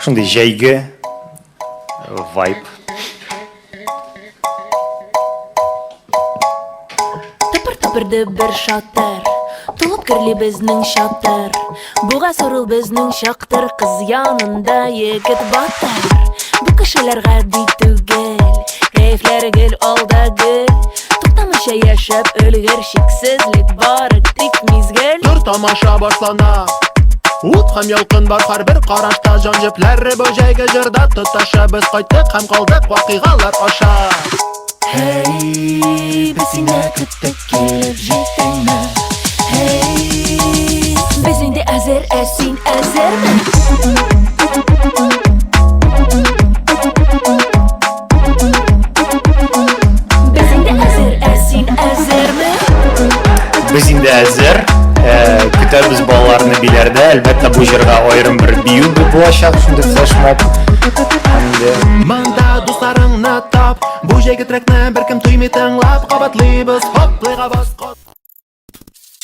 Шундай җәйге вайб. Тыпыр-тыпырды бір шатыр, толып кірлі біздің шатыр. Буға сорыл біздің шақтыр, қыз янында егіт батыр. Бұл кішілер ғади түгел, кайфлер гел алда гел. Тоқтамаша яшап өлгер, шексізлік бары тик мизгел. Нұр тамаша башлана, ут һәм ялкын бар һәрбер карашта. Җан җепләре бу җәйге җырда тоташа. Без кайттык һәм калдык вакыйгалар аша. Hey, biz yine küttük gelip ciddenme. Hey, biz indi ezer esin ezer mi? Biz indi ezer esin ezer mi? Без инде әзер, көтәбез балаларны биләрдә. Әлбәттә бу җырга аерым бер бию булачак, шундый флешмоб. Монда дусларыңны тап, бу җәйге трекны беркем туймый тыңлап. Кабатлыйбыз, хоплыйга бас.